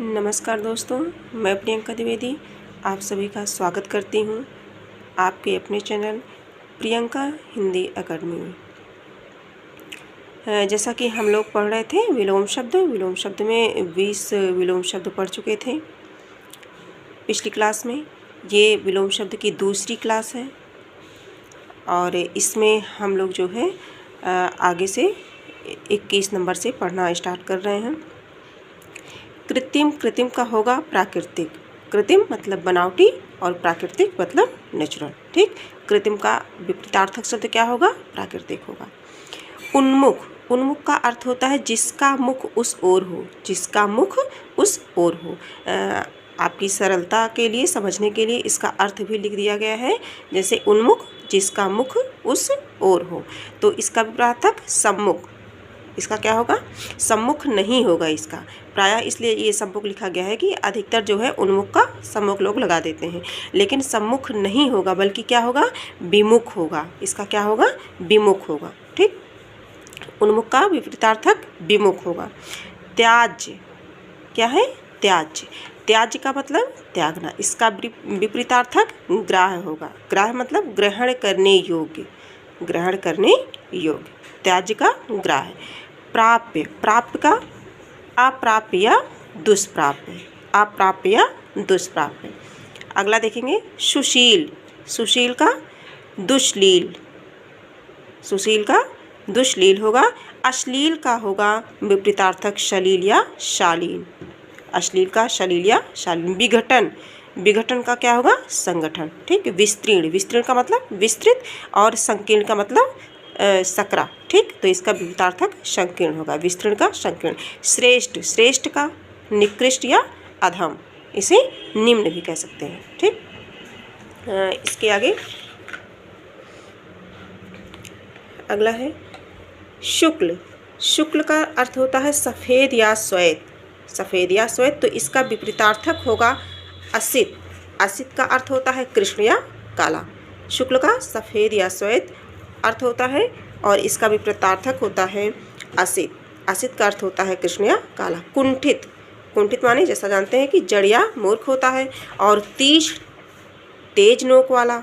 नमस्कार दोस्तों, मैं प्रियंका द्विवेदी आप सभी का स्वागत करती हूँ आपके अपने चैनल प्रियंका हिंदी एकेडमी में। जैसा कि हम लोग पढ़ रहे थे विलोम शब्द में 20 विलोम शब्द पढ़ चुके थे पिछली क्लास में। ये विलोम शब्द की दूसरी क्लास है और इसमें हम लोग जो है आगे से 21 नंबर से पढ़ना स्टार्ट कर रहे हैं। कृत्रिम का होगा प्राकृतिक। कृत्रिम मतलब बनावटी और प्राकृतिक मतलब नेचुरल। ठीक, कृत्रिम का विपरीतार्थक शब्द क्या होगा? प्राकृतिक होगा। उन्मुख का अर्थ होता है जिसका मुख उस ओर हो। जिसका मुख उस ओर हो। आपकी सरलता के लिए, समझने के लिए इसका अर्थ भी लिख दिया गया है। जैसे उन्मुख, जिसका मुख उस ओर हो। तो इसका विपरीतार्थक सम्मुख। इसका क्या होगा? सम्मुख नहीं होगा इसका। प्रायः इसलिए ये सम्मुख लिखा गया है कि अधिकतर जो है उन्मुख का सम्मुख लोग लगा देते हैं, लेकिन सम्मुख नहीं होगा बल्कि क्या होगा? विमुख होगा। इसका क्या होगा? विमुख होगा। ठीक, उन्मुख का विपरीतार्थक विमुख होगा। त्याज्य क्या है? त्याज्य। त्याज्य का मतलब त्यागना। इसका विपरीतार्थक ग्राह्य होगा। ग्राह्य मतलब ग्रहण करने योग्य। ग्रहण करने योग्य। त्याज्य का ग्राह्य। प्राप्य, प्राप्य का अप्राप्य या दुष्प्राप्य। अप्राप्य या दुष्प्राप्य। अगला देखेंगे सुशील। सुशील का दुश्लील। सुशील का दुश्लील होगा। अश्लील का होगा विपरीतार्थक शलील या शालीन। अश्लील का शलील या शालीन। विघटन, विघटन का क्या होगा? संगठन। ठीक, विस्तीर्ण, विस्तीर्ण का मतलब विस्तृत और संकीर्ण का मतलब सकरा। ठीक, तो इसका विपरीतार्थक संकीर्ण होगा। विस्तृण का संकीर्ण। श्रेष्ठ, श्रेष्ठ का निकृष्ट या अधम। इसे निम्न भी कह सकते हैं। ठीक, इसके आगे अगला है शुक्ल। शुक्ल का अर्थ होता है सफ़ेद या श्वेत। सफ़ेद या श्वेत। तो इसका विपरीतार्थक होगा असित। असित का अर्थ होता है कृष्ण या काला। शुक्ल का सफ़ेद या श्वेत अर्थ होता है और इसका विपरीतार्थक होता है असित। असित का अर्थ होता है कृष्ण या काला। कुंठित, कुंठित माने जैसा जानते हैं कि जड़ या मूर्ख होता है। और तीक्ष्ण, तेज नोक वाला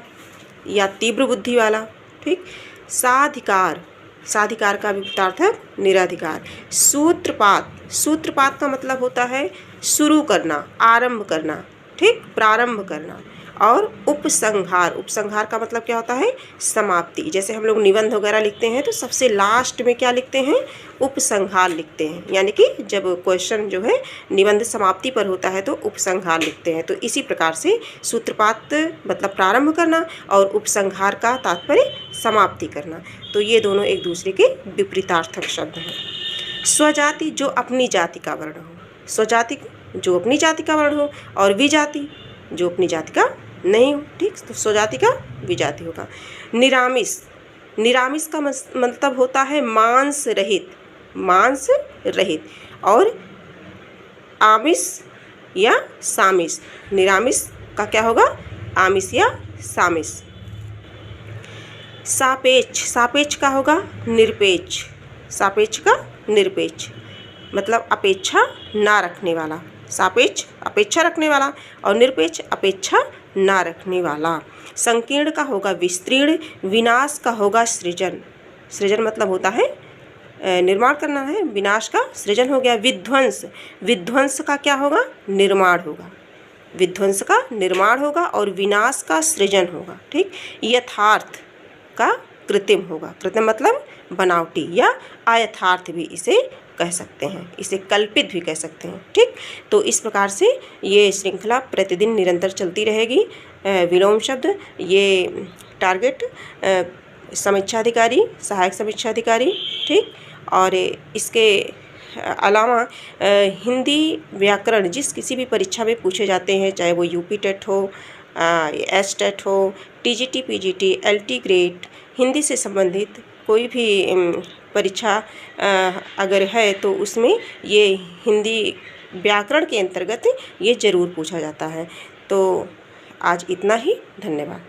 या तीव्र बुद्धि वाला। ठीक, साधिकार, साधिकार का विपरीतार्थक निराधिकार। सूत्रपात, सूत्रपात का मतलब होता है शुरू करना, आरंभ करना। ठीक, प्रारंभ करना। और उपसंहार, उपसंहार का मतलब क्या होता है? समाप्ति। जैसे हम लोग निबंध वगैरह लिखते हैं तो सबसे लास्ट में क्या लिखते हैं? उपसंहार लिखते हैं। यानी कि जब क्वेश्चन जो है निबंध समाप्ति पर होता है तो उपसंहार लिखते हैं। तो इसी प्रकार से सूत्रपात मतलब प्रारंभ करना और उपसंहार का तात्पर्य समाप्ति करना। तो ये दोनों एक दूसरे के विपरीतार्थक शब्द हैं। स्वजाति, जो अपनी जाति का वर्ण हो। स्वजाति जो अपनी जाति का वर्ण हो और विजाति जो अपनी जाति का नहीं हो। ठीक, तो स्वजाति का विजाति होगा। निरामिष, निरामिष का मतलब होता है मांस रहित। मांस रहित। और आमिष या सामिष। निरामिष का क्या होगा? आमिष या सामिष। सापेक्ष, सापेक्ष का होगा निरपेक्ष। सापेक्ष का निरपेक्ष मतलब अपेक्षा ना रखने वाला। सापेक्ष अपेक्षा रखने वाला और निरपेक्ष अपेक्षा ना रखने वाला। संकीर्ण का होगा विस्तीर्ण। विनाश का होगा सृजन। सृजन मतलब होता है निर्माण करना है। विनाश का सृजन हो गया। विध्वंस, विध्वंस का क्या होगा? निर्माण होगा। विध्वंस का निर्माण होगा और विनाश का सृजन होगा। ठीक, यथार्थ का कृत्रिम होगा। कृत्रिम मतलब बनावटी या अयथार्थ भी इसे कह सकते हैं। इसे कल्पित भी कह सकते हैं। ठीक, तो इस प्रकार से ये श्रृंखला प्रतिदिन निरंतर चलती रहेगी। विलोम शब्द ये टारगेट समीक्षाधिकारी, सहायक समीक्षाधिकारी। ठीक, और इसके अलावा हिंदी व्याकरण जिस किसी भी परीक्षा में पूछे जाते हैं, चाहे वो यूपी टेट हो, एस टेट हो, TGT, PGT, LT grade, Hindi से संबंधित कोई भी परीक्षा अगर है तो उसमें ये हिंदी व्याकरण के अंतर्गत ये ज़रूर पूछा जाता है। तो आज इतना ही। धन्यवाद।